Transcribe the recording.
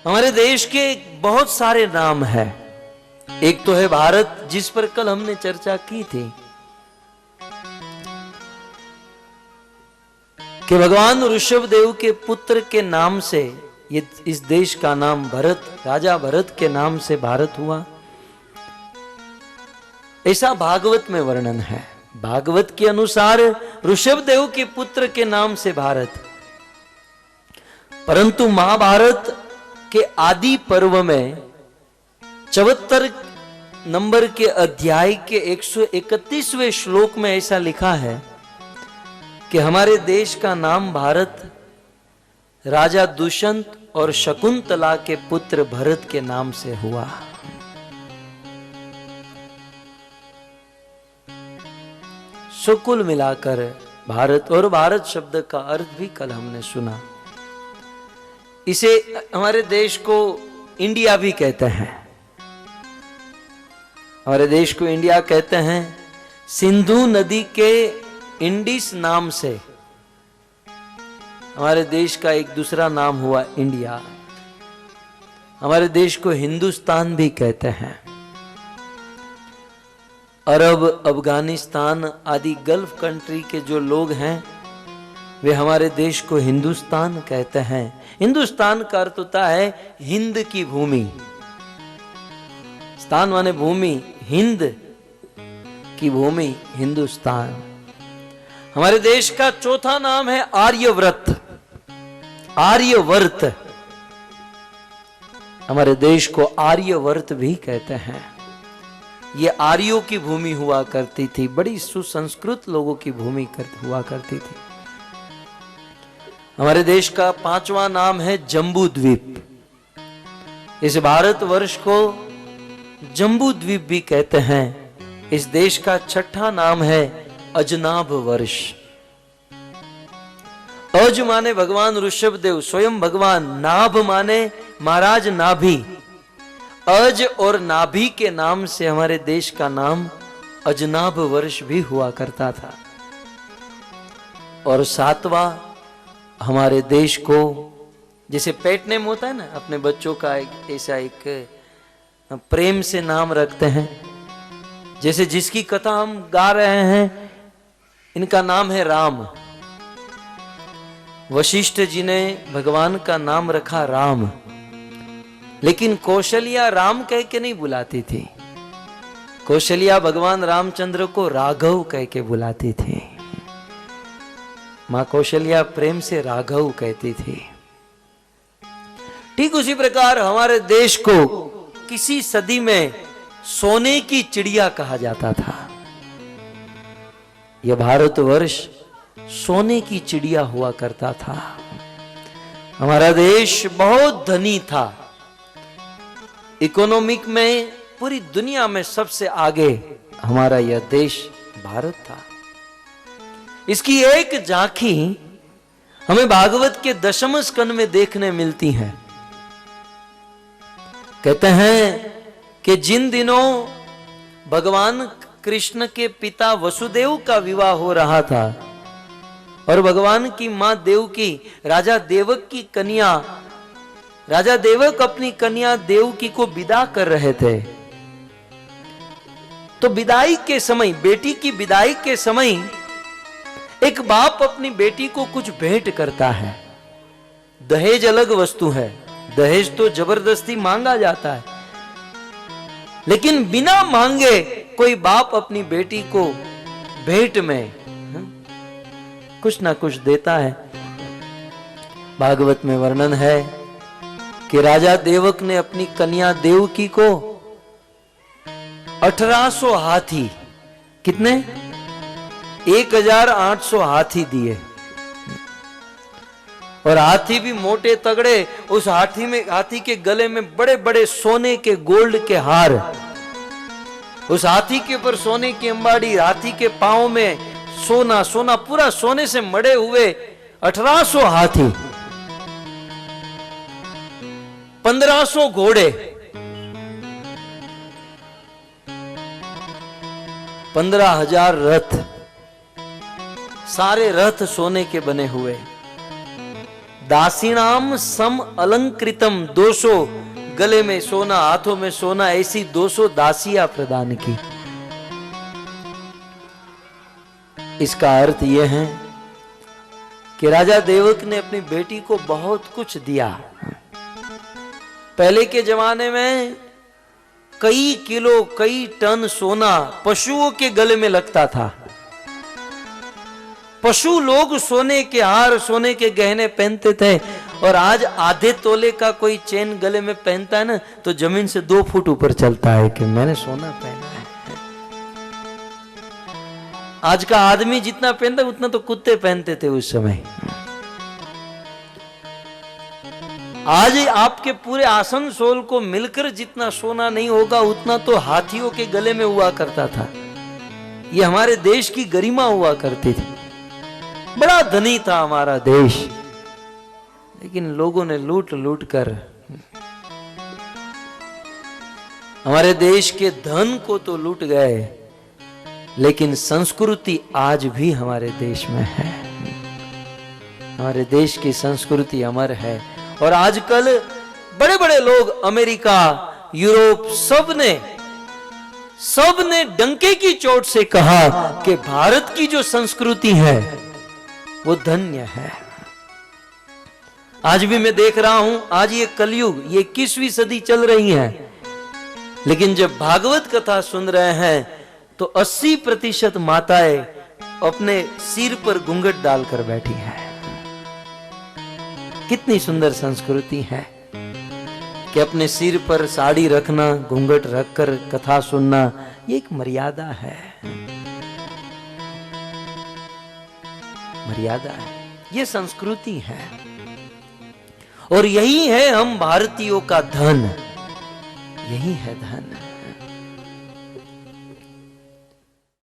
हमारे देश के बहुत सारे नाम हैं। एक तो है भारत, जिस पर कल हमने चर्चा की थी कि भगवान ऋषभदेव के पुत्र के नाम से ये इस देश का नाम भरत, राजा भरत के नाम से भारत हुआ। ऐसा भागवत में वर्णन है। भागवत के अनुसार ऋषभदेव के पुत्र के नाम से भारत। परंतु महाभारत के आदि पर्व में 74 नंबर के अध्याय के 131वें श्लोक में ऐसा लिखा है कि हमारे देश का नाम भारत राजा दुष्यंत और शकुंतला के पुत्र भरत के नाम से हुआ। सो कुल मिलाकर भारत, और भारत शब्द का अर्थ भी कल हमने सुना। इसे हमारे देश को इंडिया भी कहते हैं। हमारे देश को इंडिया कहते हैं सिंधु नदी के इंडिस नाम से हमारे देश का एक दूसरा नाम हुआ इंडिया। हमारे देश को हिंदुस्तान भी कहते हैं। अरब, अफगानिस्तान आदि गल्फ कंट्री के जो लोग हैं वे हमारे देश को हिंदुस्तान कहते हैं। हिंदुस्तान का अर्थ होता है हिंद की भूमि। स्थान माने भूमि, हिंद की भूमि हिंदुस्तान। हमारे देश का चौथा नाम है आर्यव्रत, आर्यवर्त। हमारे देश को आर्यवर्त भी कहते हैं। ये आर्यों की भूमि हुआ करती थी, बड़ी सुसंस्कृत लोगों की भूमि हुआ करती थी। हमारे देश का पांचवा नाम है जम्बू द्वीप। इस भारतवर्ष को जम्बू द्वीप भी कहते हैं। इस देश का छठा नाम है अजनाभ वर्ष। अज माने भगवान ऋषभदेव स्वयं भगवान, नाभ माने महाराज नाभि। अज और नाभि के नाम से हमारे देश का नाम अजनाभ वर्ष भी हुआ करता था। और सातवां हमारे देश को, जैसे पेट नेम होता है ना, अपने बच्चों का ऐसा एक प्रेम से नाम रखते हैं। जैसे जिसकी कथा हम गा रहे हैं, इनका नाम है राम। वशिष्ठ जी ने भगवान का नाम रखा राम, लेकिन कौशल्या राम कह के नहीं बुलाती थी। कौशल्या भगवान रामचंद्र को राघव कह के बुलाती थी। मां कौशल्या प्रेम से राघव कहती थी। ठीक उसी प्रकार हमारे देश को किसी सदी में सोने की चिड़िया कहा जाता था। यह भारतवर्ष सोने की चिड़िया हुआ करता था। हमारा देश बहुत धनी था। इकोनॉमिक में पूरी दुनिया में सबसे आगे हमारा यह देश भारत था। इसकी एक झांकी हमें भागवत के 10वें स्कंद में देखने मिलती है। कहते हैं कि जिन दिनों भगवान कृष्ण के पिता वसुदेव का विवाह हो रहा था और भगवान की मां देवकी राजा देवक की कन्या, राजा देवक अपनी कन्या देवकी को विदा कर रहे थे, तो विदाई के समय, बेटी की विदाई के समय एक बाप अपनी बेटी को कुछ भेंट करता है। दहेज अलग वस्तु है, दहेज तो जबरदस्ती मांगा जाता है, लेकिन बिना मांगे कोई बाप अपनी बेटी को भेंट में कुछ ना कुछ देता है। भागवत में वर्णन है कि राजा देवक ने अपनी कन्या देवकी को 1800 हाथी, कितने 1800 हाथी दिए, और हाथी भी मोटे तगड़े। उस हाथी के गले में बड़े बड़े सोने के गोल्ड के हार, उस हाथी के ऊपर सोने की अंबाड़ी, हाथी के पांव में सोना, सोना पूरा सोने से मड़े हुए 1800 हाथी, 1500 घोड़े, 15,000 रथ, सारे रथ सोने के बने हुए, दासीनाम सम अलंकृतम 200 गले में सोना, हाथों में सोना, ऐसी 200 दासियां प्रदान की। इसका अर्थ यह है कि राजा देवक ने अपनी बेटी को बहुत कुछ दिया। पहले के जमाने में कई किलो, कई टन सोना पशुओं के गले में लगता था। पशु लोग सोने के हार, सोने के गहने पहनते थे। और आज आधे तोले का कोई चेन गले में पहनता है ना, तो जमीन से 2 फुट ऊपर चलता है कि मैंने सोना पहना है। आज का आदमी जितना पहनता है उतना तो कुत्ते पहनते थे उस समय। आज आपके पूरे आसनसोल को मिलकर जितना सोना नहीं होगा उतना तो हाथियों के गले में हुआ करता था। ये हमारे देश की गरिमा हुआ करती थी। बड़ा धनी था हमारा देश, लेकिन लोगों ने लूट लूट कर हमारे देश के धन को तो लूट गए, लेकिन संस्कृति आज भी हमारे देश में है। हमारे देश की संस्कृति अमर है। और आजकल बड़े बड़े लोग अमेरिका, यूरोप, सबने डंके की चोट से कहा कि भारत की जो संस्कृति है वो धन्य है। आज भी मैं देख रहा हूं, आज ये कलयुग, ये 21वीं सदी चल रही है, लेकिन जब भागवत कथा सुन रहे हैं तो 80% माताएं अपने सिर पर घूंघट डालकर बैठी हैं। कितनी सुंदर संस्कृति है कि अपने सिर पर साड़ी रखना, घूंघट रखकर कथा सुनना, ये एक मर्यादा है। मर्यादा है, ये संस्कृति है। और यही है हम भारतीयों का धन, यही है धन।